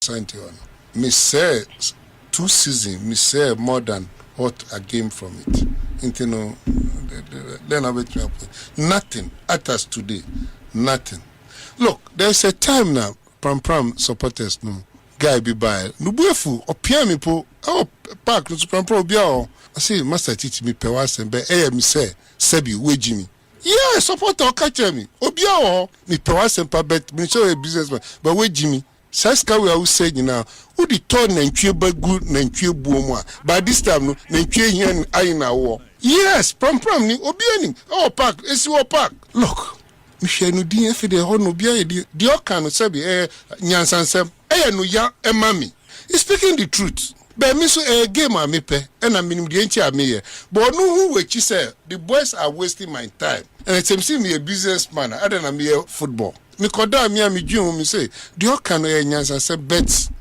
Asante on. Me say 2 seasons, me say more than what I gained from it. Into no, then I wait. Nothing at us today. Nothing. Look, there's a time now. Pram supporters no guy be by. No buefu or me po. Oh park no pram biao. I say master teach me per was and be me say Sebi we Jimmy. Yeah, supporter catch me. Obiao me per was and per bet me show a businessman. But we Jimmy. Saska we are saying now. Who the turn and ba good and buomwa. By this time no nantwie here I na war. Yes, pram ni obianim. Oh park, it's your park. Look. Michel no din efe de ho no bia di oka no sebi nyansansem no ya emami. He's speaking the truth. But me so game a me pe na minim de nchi a me ye. But no who we chi say the boys are wasting my time. And it seems me a businessman other than me football. Me koda me a me dwun me say the oka no nyansansem bets.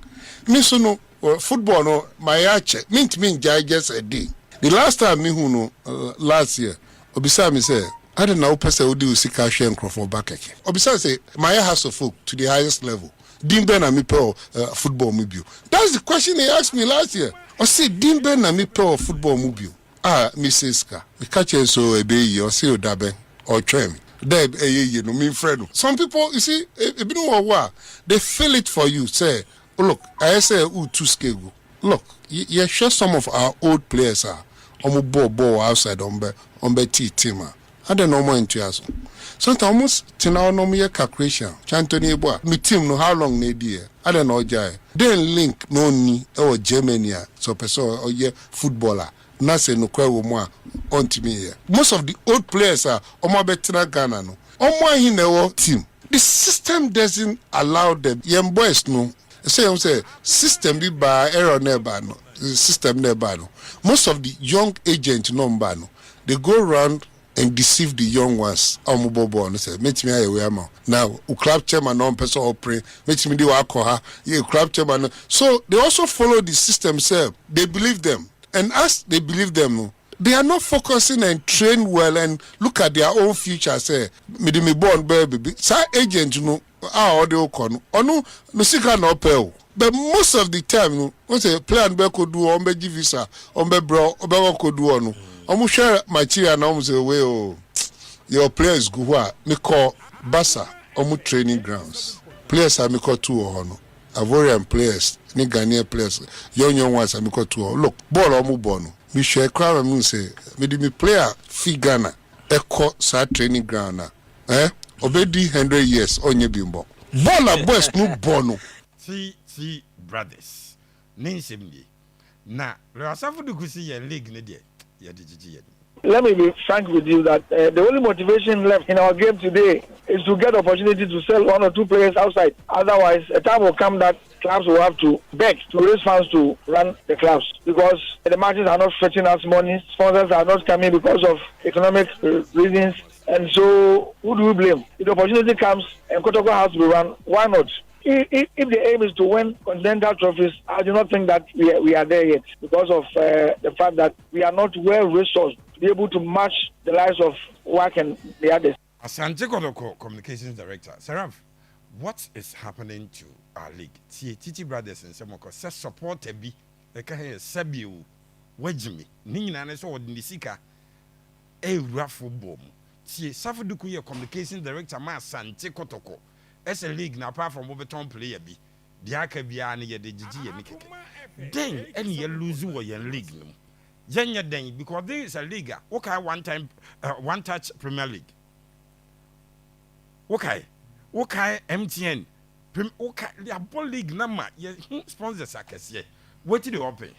Me so no football no my ache me just a day. The last time me who no last year obisa me say I don't know person who do sika share Crawford back again. Or besides say my house of folk to the highest level. Dimbe na mi pe football mobile. That's the question they asked me last year. I say Dimbe na mi pe football mobile. Mrs. Ka. Me catch so ebe yi or say odabe or try me. There ye no me friend. Some people you see e no wa they feel it for you say oh, look I say who too scale. Look you share some of our old players are ball outside on be team. I don't know more into us. Sometimes almost tina no me calculation. Chantoni boy, me team no how long ne dear. I don't know jai. Then link no ni or Germany so person or ye footballer. Nase no kwa mo onto me here. Most of the old players are omo betina Ghana no. Omo hinewo team. The system doesn't allow them. Young boys no. Say system be by error never no. The system never no. Most of the young agents no mbano. They go around and deceive the young ones. Omubobo and say, "Meet me here, man." Now, club chairman non person operate. Meet me do alcohol. Yeah, club chairman. So they also follow the system. Say they believe them, and as they believe them, they are not focusing and train well and look at their own future. Say, me born baby. Sa agent, you know, audio con. No sika no pay. But most of the time, no, once a plan be could do on be visa, on be bro, on could do on. I'm share my chair and I'm say, well, your players go what? Me call Bassa, training grounds. Players are me call 2 or no. Ivorian players, ni Ghanaian players, young ones are me call 2 or. Look, ball or bono. Me share crowd and me say, me player fi Ghana, echo sa training ground na. Obedi 100 years on your bimbo. Ball a boys no bono. See brothers. Ninsimdi. Na, Rasafu du kusi ye league ne die. Let me be frank with you that the only motivation left in our game today is to get opportunity to sell 1 or 2 players outside. Otherwise, a time will come that clubs will have to beg to raise funds to run the clubs because the matches are not fetching us money. Sponsors are not coming because of economic reasons. And so, who do we blame? If the opportunity comes and Kotoko has to be run, why not? If the aim is to win continental trophies, I do not think that we are there yet because of the fact that we are not well resourced to be able to match the likes of WAC and the others. Asante Kotoko, Communications Director. Seraph, what is happening to our league? Titi Brothers and Semoko says support a be a Sabiu, Wejimi, Nina so Nisika, a rough bomb. Safaduku, Communications Director, Asante Kotoko. As a league now apart from overton player be the Akabia and the GG and then any you lose your league no. Jenya then because there is a league okay one touch Premier League. Okay MTN okay the ball league number sponsors are here. What did you open?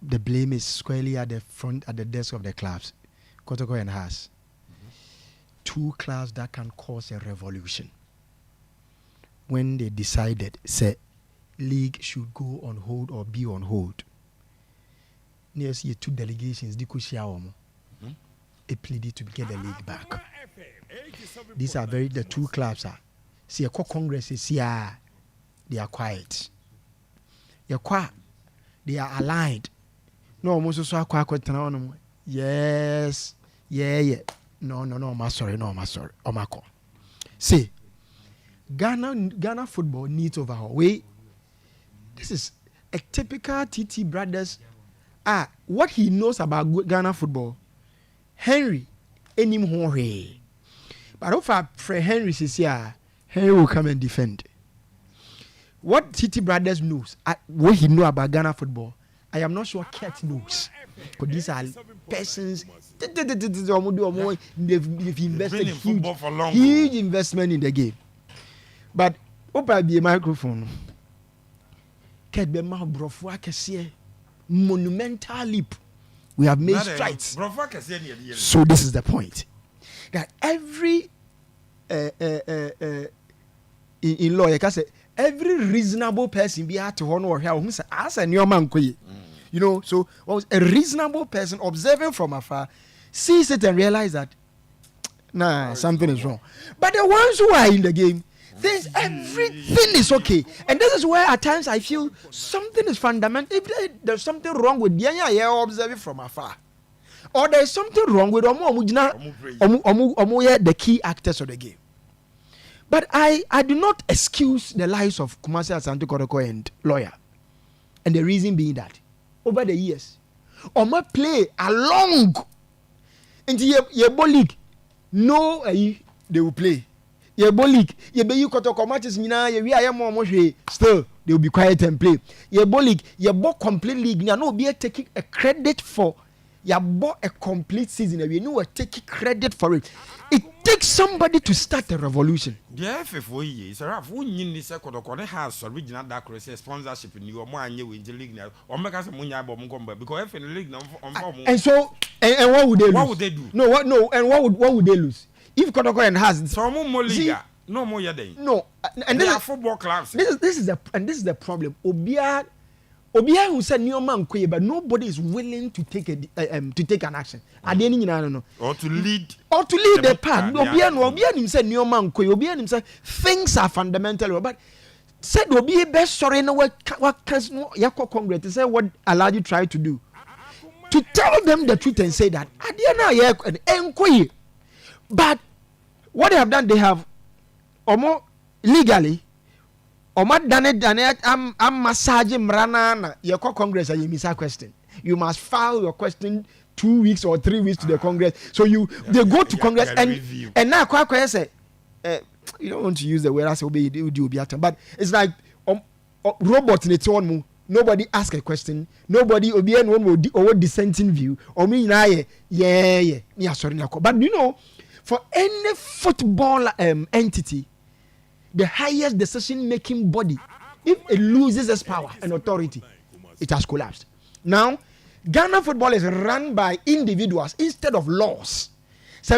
The blame is squarely at the desk of the clubs, Kotoko and Haas. 2 clubs that can cause a revolution. When they decided, say, league should go on hold or be on hold. Near 2 delegations, they pleaded to get the league back. These are the 2 clubs are. See, a Congress is here. They are quiet. They are aligned. No, almost so quiet. Yes, yeah. No, I'm sorry. Oh, my God. See, Ghana football needs overhaul. This is a typical TT brothers. What he knows about Ghana football, Henry, enim hore. But if I pray Henry says here, Henry will come and defend. What TT brothers knows, what he know about Ghana football, I am not sure Ket knows. Because these are persons, they've invested huge investment in the game. But open be a microphone. Ket be ma brofo akese monumental leap. We have made strides. So this is the point. That every in law, you can say every reasonable person be at one or here who say as a new man koye. You know, so a reasonable person observing from afar sees it and realize that something is wrong. But the ones who are in the game, everything is okay. And this is where at times I feel something is fundamental. If there's something wrong with the observing from afar, or there's something wrong with the key actors of the game. But I do not excuse the lives of Kumasi Asante Kotoko and lawyer. And the reason being that over the years, Omo play along into your league. No, they will play. Your league, you be you Kotoko matches still they will be quiet and play. Your league, your complete league. No be taking a credit for. You bought a complete season and you know taking credit for it. It takes somebody to start a revolution. Yeah, for years, Saraf, when you say Kotoko has original dark sponsorship in you or more in the league now, or make us a munya bomb because if in the league now and so and what would they lose? What would they do? No, and what would they lose? If Kotoko and has so more liga, no more day. No, and they are football clubs. This is the problem. Obia who said new man kwe, but nobody is willing to take an action. Or to lead the path. Obia himself new man kwe. Obia himself things are fundamental. But said Obia best sorry no what Yako Congress say what Alaji tried to do to tell them the truth and say that but what they have done, they have legally. I'm massaging Mrana, your Congress, and you miss a question. You must file your question 2 weeks or 3 weeks to the Congress. So they go to Congress and now Kwakwa say, you don't want to use the word as obey but it's like robots in its own move. Nobody ask a question. Nobody obey one or dissenting view. Or me sorry. But you know, for any football entity, the highest decision-making body, if it loses its power and authority, it has collapsed. Now, Ghana football is run by individuals instead of laws. So,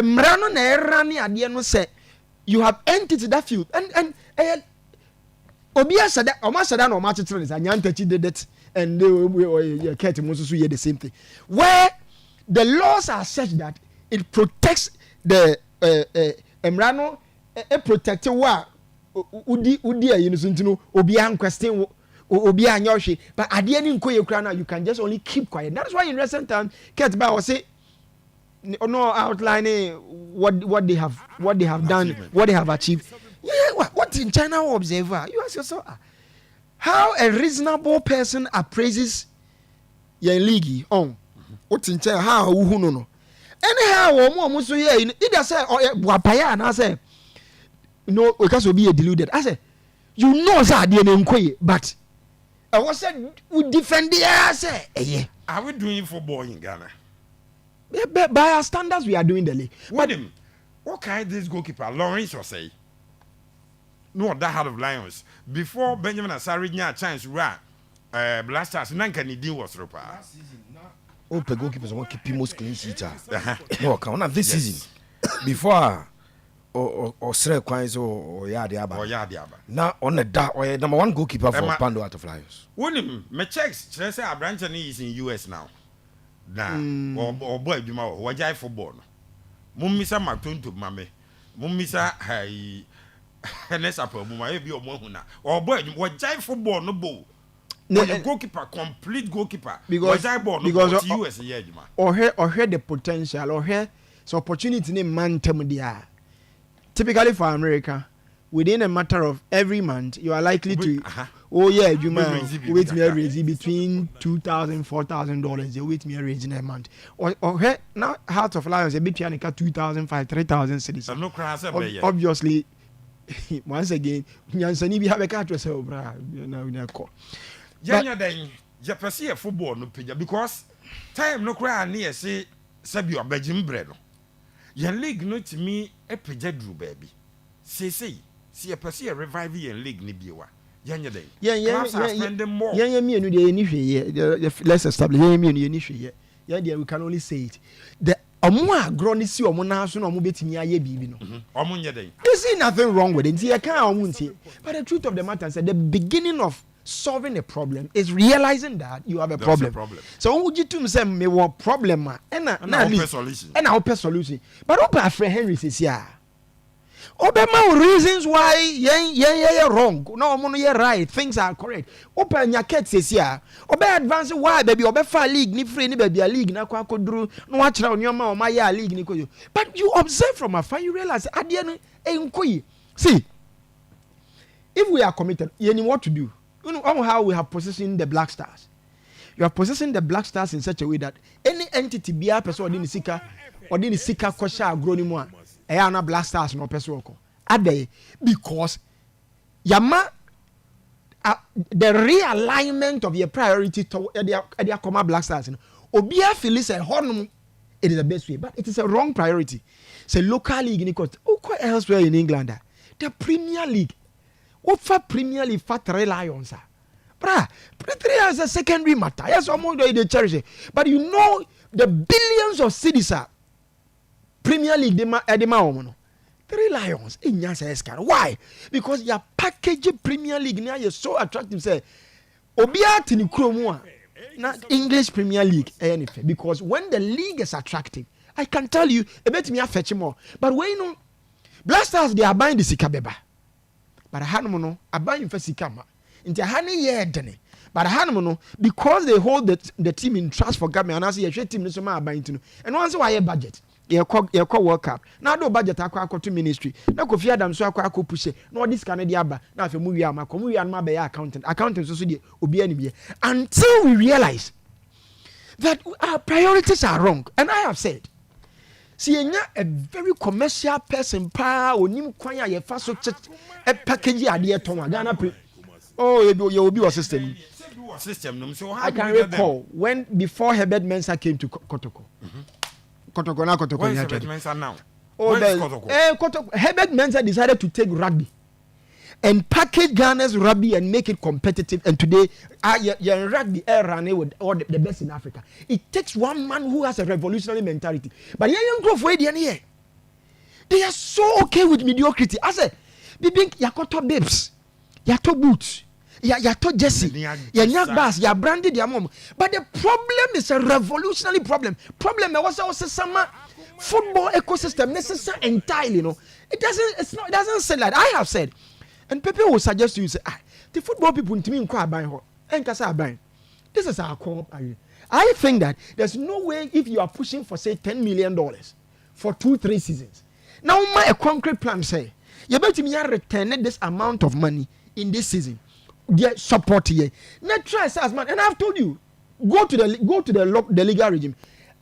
you have entities that field, and Obia said that Omasadan or Martin and Yantachi did it, and they were the same thing. Where the laws are such that it protects the Emrano, it protects what. Udi obi an question obi anyoshi but ade ani nko yekura now you can just only keep quiet. That's why in recent time Ket ba was say no outlining what they have done, what they have achieved. What in China observer you ask yourself how a reasonable person appraises your league on what in China how who no anyhow omo so here either say or wapaya and I say no, because we'll be deluded. I said, you know, sir, but I was said, we defend the ass. Are we doing football in Ghana? By our standards, we are doing the league. What kind this goalkeeper, Lawrence, or say? No, that had of Lions. Before Benjamin Asari had a chance to run, Blasters, Nankani deal was Ropa. Oh, the goalkeepers want to keep most clean sheets. No, count of this season. Before. Or Sre Quines or Yadiaba. Now on the dark or number one goalkeeper for Pando out of Lions. William, my checks, say our branch is in US now. Nah, or boy, you know, what I football. Mummisa Matun to Mammy. Mummisa, hey, Nessa, Mumma, be a woman. Or boy, what I football no ball. No, goalkeeper, complete goalkeeper. Because US, or her the potential or her so opportunity name man Temudia. Typically for America, within a matter of every month, you are likely to, oh yeah, you might wait me a raise between $2,000, $4,000. You wait me a raise in a month. Or now Heart of Lions a bit pianica 2,500, 3,000 cities. Obviously, once again, Yansani be have a catch yourself, bra. Now call. Janya then, Japasia football no pija because time no cry near say Sabi or Belgium bread. Yan league no to me a pija drew baby. Say, see a Pasia revive and league nibiwa. Janya then, spending more. Me and the initiate, let's establish me and the initiate. Yeah, we can only say it. The Omwa grown is your monason or mobiti aye bibi no. You see nothing wrong with it. I can't see. But the truth of the matter is that the beginning of solving a problem is realizing that you have a problem. So would you to say me what problem and a solution. But open friend Henry says yeah. Obama reasons why yeah wrong. No mono yeah right. Things are correct. Open your cat says yeah. Obe advance why baby obe fa league ni free ni baby a league na kwa kodru no watch na onyoma o ma ya league ni koyo. But you observe from afar you realize adie no enkoyi. See, if we are committed, you know what to do. You know how we have positioned the Black Stars. You have positioned the Black Stars in such a way that any entity be a person or didn't seek a kosha growing more. Ayana Black Stars no person ade because yama the realignment of your priority to the comma Black Stars. Obia feels a honum it is the best way, but it is a wrong priority. It's a local league in elsewhere in England. The Premier League. What for Premier League for 3 Lions? Bra, 3 is a secondary matter. Yes, among the cherish. But you know the billions of cities are Premier League edema 3 Lions in Yansa. Why? Because your package Premier League now is so attractive. Say Obia Tini Kromwa. Not English Premier League anything. Because when the league is attractive, I can tell you a bit me fetch more. But when you know Black Stars they are buying the Sikabeba. But Hanamono, I buy him for Sikama. Into Honey, yeah, Denny. But Hanamono, because they hold the team in trust for government, and I see a team, no buying to know. And once why a budget, you call World Cup. Now, no budget, I call to ministry. Now, Kofi Adam, so I call push it. No, this Canadian, now if you move your movie and my accountant, so will be any until we realize that our priorities are wrong. And I have said, see, a very commercial person, or nim kwanya ye faso a package idea to Ghana. Oh, you will be a system. I can recall when before Herbert Mensah came to Kotoko. Kotoko Where is Herbert Mensah now? Oh, Herbert Mensah decided to take rugby and package Ghana's rugby and make it competitive. And today, your rugby running with all the best in Africa. It takes one man who has a revolutionary mentality. But they are so okay with mediocrity. I said, Yakoto babes, Yato boots, Yato Jesse, Yanyak bass, ya branded your mom. But the problem is a revolutionary problem. Problem was also some football ecosystem necessary entirely. You know, it doesn't say like I have said. And people will suggest you say, the football people to me inquire buying her. This is our core. I think that there's no way if you are pushing for say $10 million for 2-3 seasons. Now my concrete plan say you better me return this amount of money in this season. Get support here. Not try as man. And I've told you, go to the legal regime.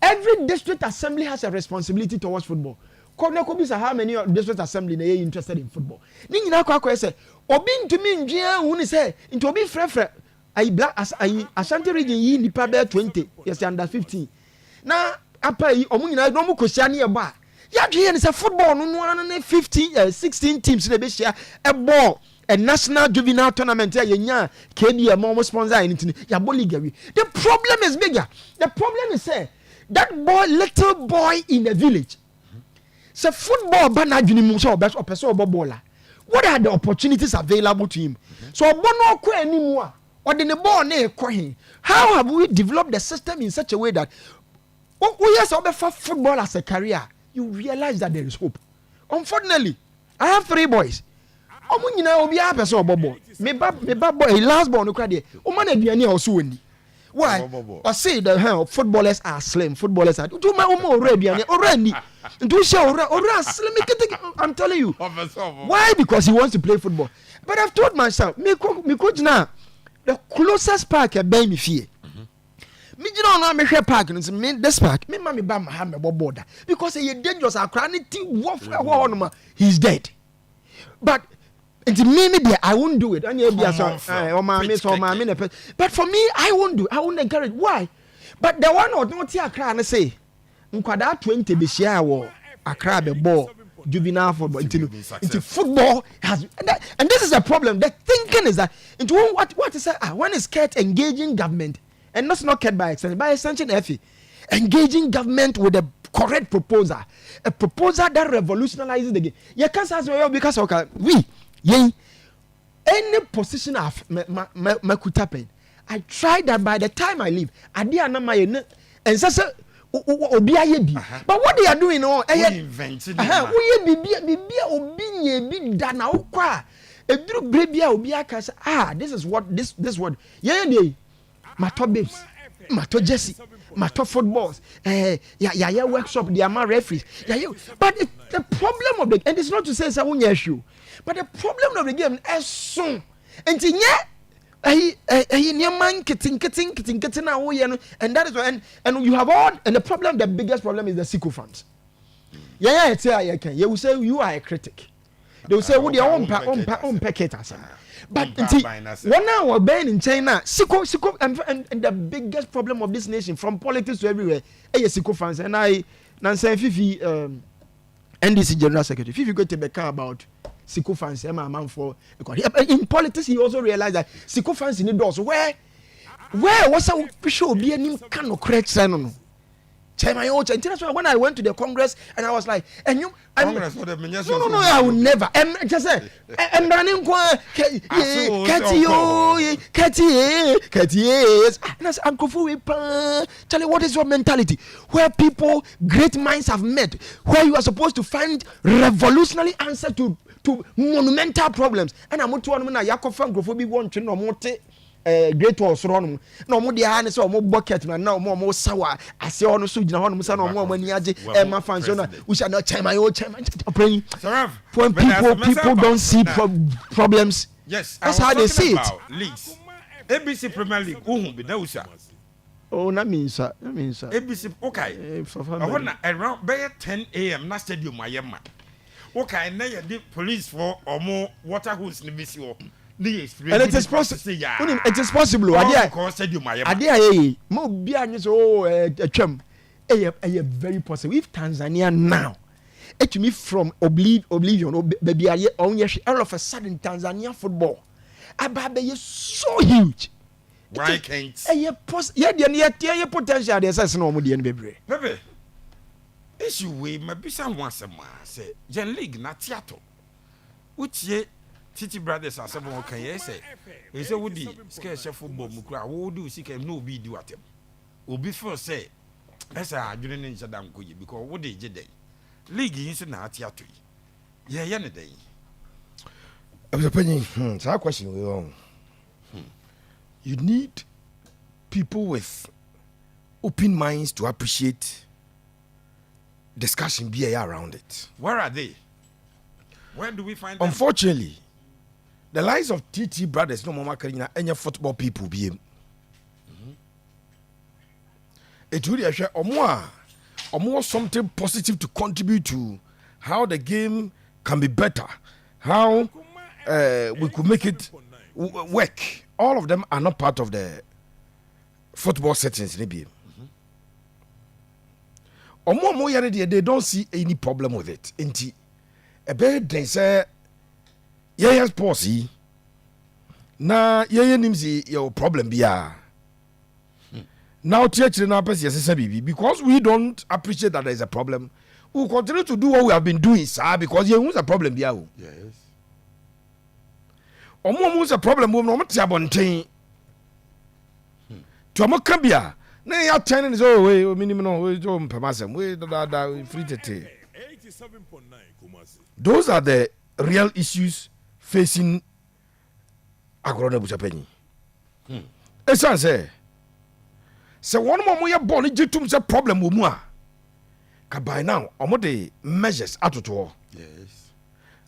Every district assembly has a responsibility towards football. How many district assembly are interested in football? Nina Kwako say, Obin to me, Jia, say, into Obi Frefre, Asante region, ye nipa bear 20, yes, under 15. Now, Apa, Omuna, no Kosiani aba. Yaji is a football, no 15, 16 teams in the Bishia, a ball, a national juvenile tournament, Yanya, KB, a more sponsor, anything, Yaboligari. The problem is bigger. The problem is, that little boy in the village. So football what are the opportunities available to him? So anymore or the ball how have we developed the system in such a way that football as a career, you realize that there is hope. Unfortunately, I have 3 boys. Me last born Why? I say the footballers are slim. Footballers are. Do my own already. Do show slim. I'm telling you. Why? Because he wants to play football. But I've told myself, me coach now, the closest park I buy me fear. Me don't know me share park and me this park. Me mama bam have me border because he dangerous. I can't he's dead. But it's me there. I won't do it. But for me, I won't do. I won't encourage. Why? But the one or not here cry and say, "Nkwada 20 be share war. I cry the ball." Juvenile football into football has and this is a problem. The thinking is that into what is that? One is scared engaging government and that's not kept by extension FE engaging government with a correct proposal, a proposal that revolutionizes the game. You can't say well because any position of Makutapen. I tried that by the time I leave, I did not my and so. But what they are doing, invented. Ah, this is what this word. Mato babes, mato Jesse, mato footballs. Yeah, workshop. They are my referees. But the problem of the and it's not to say it's a one issue, but the problem of the game is soon. And and that is why and you have all and the problem, the biggest problem is the sycophants. You will say you are a critic. They will say what their own packeters. But one hour ban in China, syco and the biggest problem of this nation from politics to everywhere, sycophants. And I say Fifi NDC General Secretary, Fifi go to Becca about sycophants, in politics, he also realized that sycophants in the doors. Where was a show be any kind of correct sign? When I went to the Congress and I was like, and you, Congress, no, I will never. Just say, and running Uncle Charlie, what is your mentality? Where people, great minds have met, where you are supposed to find revolutionary answer to monumental problems. And I'm to one Yakofan Grofobia want to know more. Great was wrong. No more the harness or more bucket, man. No more sour. I say on the Sujan, no more when you have my fans. We shall not tell my old chairman. When people don't see problems, yes, that's how they see it. Leagues. ABC Premier League, be no, sir. Oh, that means, sir. ABC, okay. I want around 10 a.m. na stadium, my young man. Okay, now you police for or more water hose in the BCO. And it is possible. It is possible. Adia, mo biya so chum. Very possible. If Tanzania now, to me from oblivion, baby, all of a sudden Tanzania football, Ababe is so huge. Why can't? Yeah, potential. There's no more than baby. Baby, issue we my bisa once a month. Say, Gen League na theater. Which ye. Titi brothers are some okay, yes. They say, would the scarce football mukra, what do you see? Can no be do at him? Will be first say, as I didn't in Shadam Kuyi, because what they did. League is an art theatre. Yeah, day. I was a penny. It's our question. You need people with open minds to appreciate discussion be around it. Where are they? Where do we find them? Unfortunately, the lives of TT brothers no more carrying any football people be. It really share or more something positive to contribute to how the game can be better, how we could make it work. All of them are not part of the football settings. Maybe. Or more they don't see any problem with it. Inti, a bad day say. Yes, Posse. Na nimsi your problem biya. Now church na because we don't appreciate that there is a problem. We will continue to do what we have been doing, sir, because you have a problem biya. Yes. Omo a problem we no mtiabonten. To amakabia. Na ya turning is oh we minimum no we jo mpamasem we da free tete. 87.9 Kumasi. Those are the real issues facing Agrona Buchapenny. Esan say, sɛ wɔn mo yɛ bɔɔl no gye tum sɛ problem wɔ mu a ka by now ɔmo de measures atoto hɔ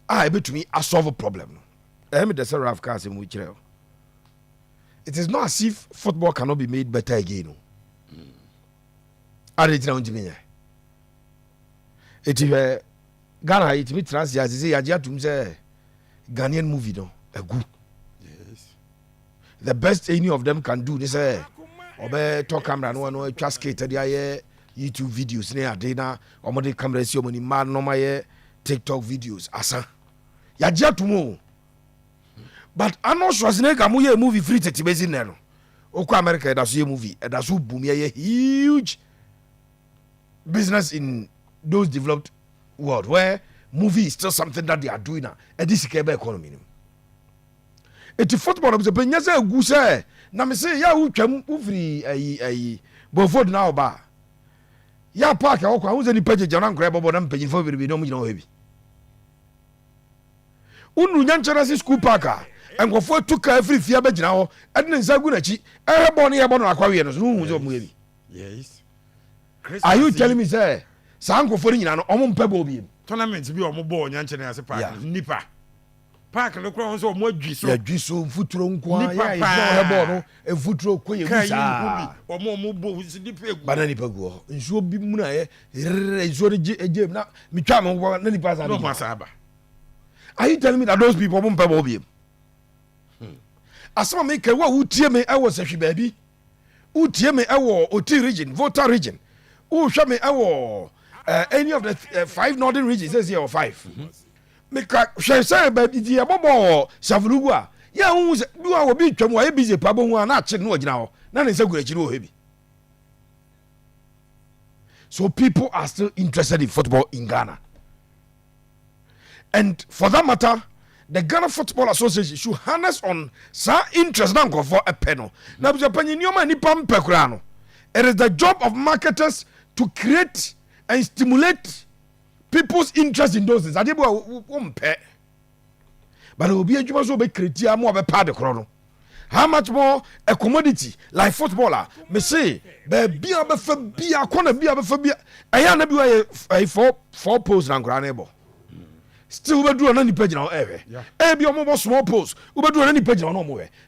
a ebetumi asolve problem no ɛmi de sɛ raf kaa sɛ mu kyerɛ o it is not as if football cannot be made better again o adi gyina wɔn ntumi nyɛ eti hwɛ Ghana yɛtumi tena ase ase sɛ yɛagye atum sɛ Ghanaian movie no agu the best any of them can do ne sɛ ɔbɛtɔ camera no ɔno atwa skate de ayɛ YouTube videos ne ade na ɔmode camera si ɔmo ni ma no ma yɛ TikTok videos asa yagye atum o but Arnold Schwarzenegger mo yɛ movie free tete besi nɛ no okɔ America ɛda so yɛ movie ɛda so boom yɛ huge business in those developed world where movie is still something that they are doing now ɛde sika ɛbɛ economy no eti football no bɛ nyɛ sɛ egu sɛ na me sɛ yɛ wotwam wofiri ayi bɔfod na ɔba yɛ park ɛwɔ kɔ ahosɛ nipa gyegya na nkora ɛbɔbɔ na mpanyinfo bebrebe na ɔmo gyina hɔ ebi unu nya nkyɛn ase school park a nkɔfo atu kaa efiri fia bɛgyina hɔ ɛde ne nsa gu n'akyi ɛhɛ bɔɔl no yɛ bɔ no akwawie no so no hu sɛ ɔmo yɛ bi are you telling me sɛ saa nkɔfo no nyina no ɔmo mpɛ bɔɔl bi mu tournament bi ɔmo bɔɔl nya nkyɛn ase park nipa park no kora nso ɔmo adwi so yɛdwi so mfuturo nko a yɛ ɛhɛ bɔɔl no mfuturo kɔ yɛ gu saa ɔmo bɔ si nipa egu bana nipa gu hɔ nsuo bi mu na yɛ nsuo no gye mu na metwa mo nkɔ na nipa saa no mo asaba. Are you telling me that those people won't pay Bobby? Asama me ke wa utie me ewo sehwe baabi. Utie me ewo Oti region, Volta region. Uhwe me ewo any of the 5 northern regions says here or 5. Me ka hwe say baabi di ebobo Savulugu a. Ya hu se bi wa obi twam wa e busy pabo hu a na ache no ogina ho. Na ne nsa gura chiri o hebi. So people are still interested in football in Ghana. And for that matter, the Ghana Football Association should harness on sa interest na for a panel. Now, it is the job of marketers to create and stimulate people's interest in those things. But it will be a job to create more of a part of the how much more a commodity like footballer me say be a corner be a I four posts and granable. Still we do any page now be a small post we do any page now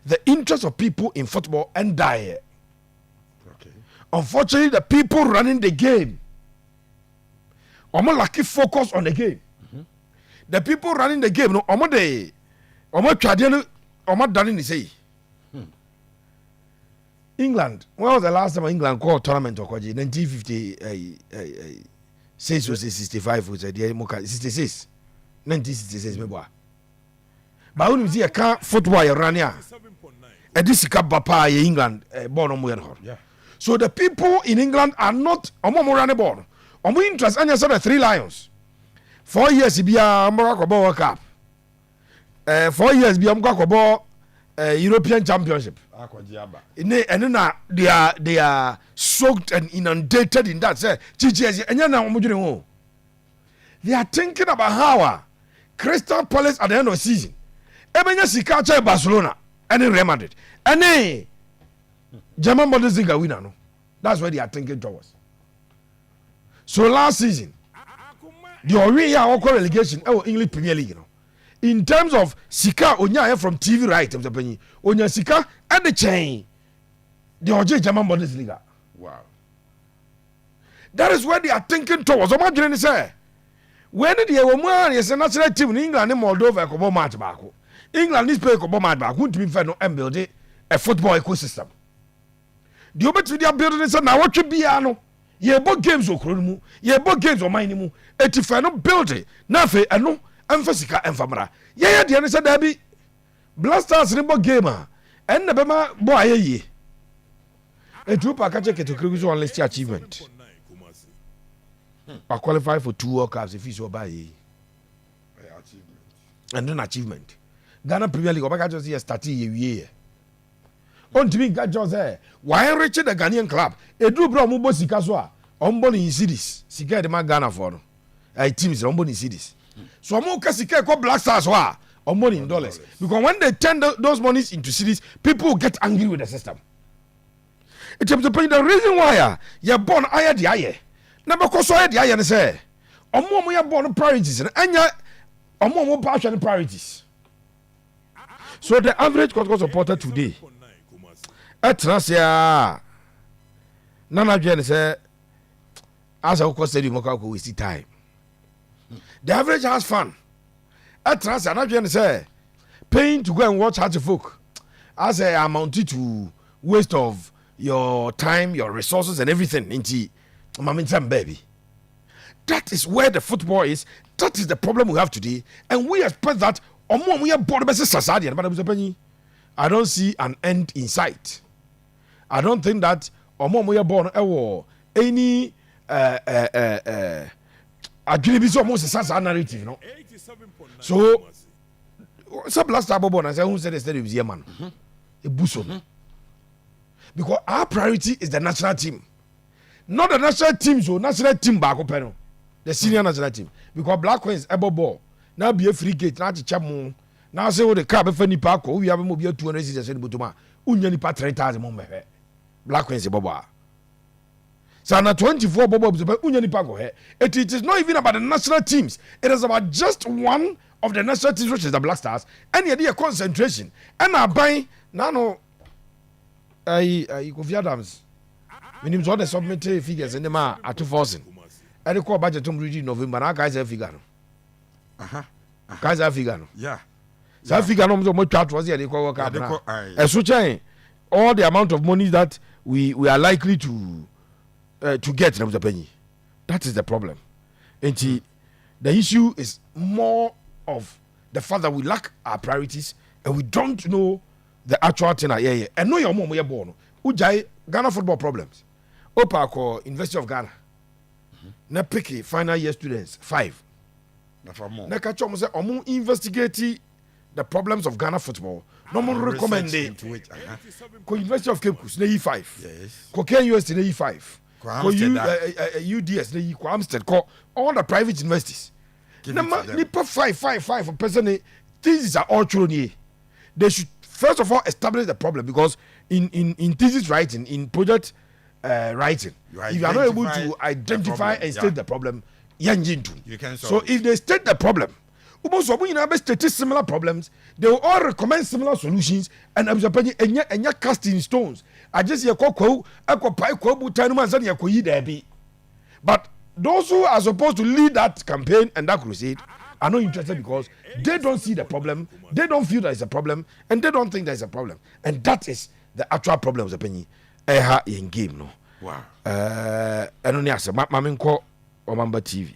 the interest of people in football and die. Okay. Unfortunately the people running the game lucky focus on the game. The people running the game no traditional done say England, when was the last time England called tournament or 1950 6 or 65 was 66 1966 me boa. Ba wonu see ka football you run here. E disika bapa ye England ball no mo ye no. So the people in England are not omo mo run ball. Omo interest anya say the 3 Lions. 4 years bia mo ko World Cup. 4 years bia mo ko ball European Championship. And na they are soaked and inundated in that say chichi enya na omo dwene ho. They are thinking about how Crystal Palace at the end of the season. Ebenya sika cha Barcelona and Real Madrid. And German Bundesliga winner no. That's what they are thinking towards. So last season, the already are relegation English Premier League. You know. In terms of sika onya from TV right, onya sika and the chain. The OJ German Bundesliga. Wow. That is what they are thinking towards. Imagine say. When the woman is a national team in England and Moldova ko match back. England is play ko match back. Won't be fair no and build a football ecosystem. The obet with their building is now what you be ano. Ye both games o kronumu, ye both games o mine mu. Eti no build it. Na fe eno emphasica enfamra. Ye the answer there be Blasters ribo gamer. And the bema boy ye. A troop I catch it to cruise on list achievement. I qualify for 2 World Cups if you buy achievement. And then achievement. Ghana Premier League, I just see a start year. On to me, got just there. Why enrich the Ghanaian club? A drew bro mubo sikaswa. Omboni in cities. Sika de man Ghana for. Teams omboni in cities. So I'm okay sika called Black Stars wa. Omboni in dollars. Because when they turn those monies into cities, people get angry with the system. It's the reason why you're born aya the aye. Never cause so the aye say. Omo you born priorities and anya omo passion priorities. So the average Kotoko supporter today, Etrasia Nana Jen say as I go stadium we waste time. The average has fun. Etrasia Nana Jen say paying to go and watch Heart Folk as a amounted to waste of your time, your resources, and everything into Mamintam baby. That is where the football is. That is the problem we have today, and we expect that. We are bored of society, I don't see an end in sight. I don't think that we are born any almost a narrative, no. So, some last time I said, who said the stadium is man? A buso. Because our priority is the national team, not the national team. So, national team back up, the senior national team. Because Black Queens, able ball. Now be a free gate, now to chamu. Now say what the car be funny park, we have a mobile 200 seasons in Butuma. Unyani pa 3,000 moment. Black Queens, Boba. So now 24 Bobo, Unyani Pago. It is not even about the national teams, it is about just one of the national teams, which is the Black Stars, and the concentration. And I buy Nano. I Kofi Adams. We need to submit figures in the ma at 2,000. And the core budget to read November, now guys have figure. Guys are figure. Yeah. So figure no more chat was here. They call work out. All the amount of money that we are likely to get from the penny. That is the problem. And the issue is more of the fact that we lack our priorities and we don't know the actual thing. And know your mom we are born. Ujai Ghana football problems. Opa ko University of Ghana. Na picky final year students 5. Na catch almost say omo investigate the problems of Ghana football. No more recommend it. Ko University of Cape Coast na E5. Yes. Ko KUS na E5. Ko UDS na E ko Amstead ko all the private universities. Na nipa 5 person these are all true ni. They should first of all establish the problem because in thesis writing, in project writing, if you are not able to identify and state the problem, you can so if they state the problem, state similar problems, they will all recommend similar solutions and cast in stones. I just but those who are supposed to lead that campaign and that crusade are not interested because they don't see the problem, they don't feel there is a problem, and they don't think there is a problem, and that is the actual problem of the penny. In game no. Wow. And only as a map, Mamma TV.